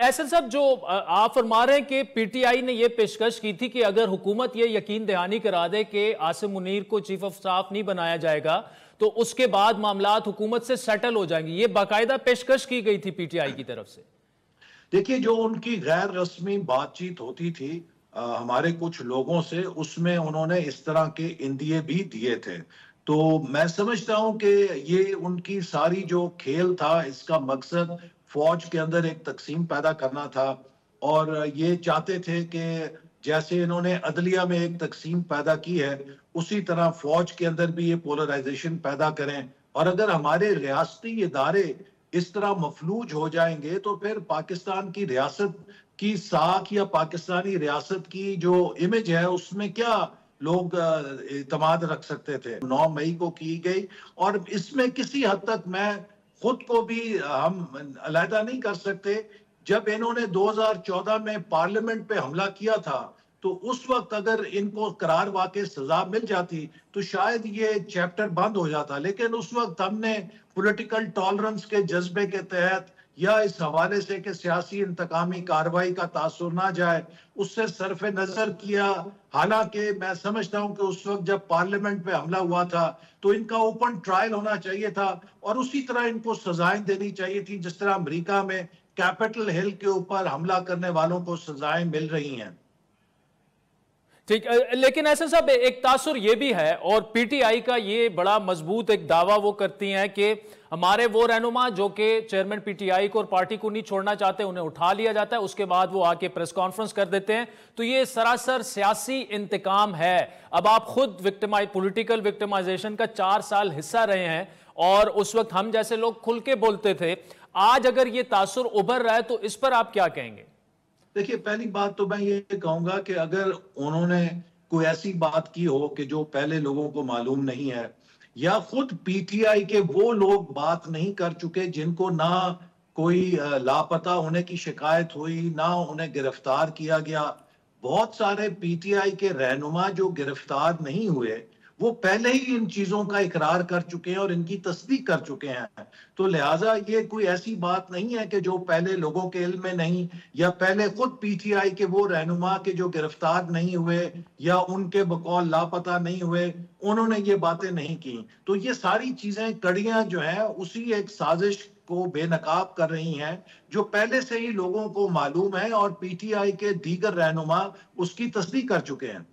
एहसन साहब, जो आप फरमा रहे हैं कि पीटीआई ने यह पेशकश की थी कि अगर हुकूमत ये यकीन दहानी करा दे कि आसिम मुनीर को चीफ ऑफ स्टाफ नहीं बनाया जाएगा तो उसके बाद मामलात हुकूमत से सेटल हो जाएंगे, ये बाकायदा पेशकश की गई थी पीटीआई की तरफ से। देखिए, जो उनकी गैर रस्मी बातचीत होती थी हमारे कुछ लोगों से, उसमें उन्होंने इस तरह के इंदिए भी दिए थे। तो मैं समझता हूं कि ये उनकी सारी जो खेल था, इसका मकसद फौज के अंदर एक तकसीम पैदा करना था। और ये चाहते थे कि जैसे इन्होंने अदलिया में एक तकसीम पैदा की है, उसी तरह फौज के अंदर भी ये पोलराइजेशन पैदा करें। और अगर हमारे रियासती इदारे इस तरह मफलूज हो जाएंगे तो फिर पाकिस्तान की रियासत की साख या पाकिस्तानी रियासत की जो इमेज है उसमें क्या लोग इतमाद रख सकते थे। 9 मई को की गई, और इसमें किसी हद तक मैं खुद को भी हम अलहदा नहीं कर सकते। जब इन्होंने 2014 में पार्लियामेंट पे हमला किया था, तो उस वक्त अगर इनको करार वाकई सजा मिल जाती तो शायद ये चैप्टर बंद हो जाता। लेकिन उस वक्त हमने पॉलिटिकल टॉलरेंस के जज्बे के तहत या इस हवाले से कि सियासी इंतकामी कार्रवाई का तासुर ना जाए, उससे सरफे नजर किया। हालांकि मैं समझता हूं कि उस वक्त जब पार्लियामेंट पे हमला हुआ था तो इनका ओपन ट्रायल होना चाहिए था, और उसी तरह इनको सजाएं देनी चाहिए थी जिस तरह अमेरिका में कैपिटल हिल के ऊपर हमला करने वालों को सजाएं मिल रही हैं। ठीक, लेकिन ऐसे साहब एक तासुर ये भी है, और पीटीआई का ये बड़ा मजबूत एक दावा वो करती हैं कि हमारे वो रहनुमा जो कि चेयरमैन पीटीआई को और पार्टी को नहीं छोड़ना चाहते, उन्हें उठा लिया जाता है, उसके बाद वो आके प्रेस कॉन्फ्रेंस कर देते हैं। तो ये सरासर सियासी इंतकाम है। अब आप खुद पॉलिटिकल विक्टिमाइजेशन का 4 साल हिस्सा रहे हैं, और उस वक्त हम जैसे लोग खुल के बोलते थे। आज अगर ये तासुर उभर रहा है तो इस पर आप क्या कहेंगे? देखिए, पहली बात तो मैं ये कहूंगा कि अगर उन्होंने कोई ऐसी बात की हो कि जो पहले लोगों को मालूम नहीं है, या खुद पीटीआई के वो लोग बात नहीं कर चुके जिनको ना कोई लापता होने की शिकायत हुई, ना उन्हें गिरफ्तार किया गया। बहुत सारे पीटीआई के रहनुमा जो गिरफ्तार नहीं हुए, वो पहले ही इन चीजों का इकरार कर चुके हैं और इनकी तस्दीक कर चुके हैं। तो लिहाजा ये कोई ऐसी बात नहीं है कि जो पहले लोगों के इल्म में नहीं, या पहले खुद पीटीआई के वो रहनुमा के जो गिरफ्तार नहीं हुए या उनके बकौल लापता नहीं हुए, उन्होंने ये बातें नहीं की। तो ये सारी चीजें कड़ियां जो है उसी एक साजिश को बेनकाब कर रही हैं, जो पहले से ही लोगों को मालूम है और पीटीआई के दीगर रहनुमा उसकी तस्दीक कर चुके हैं।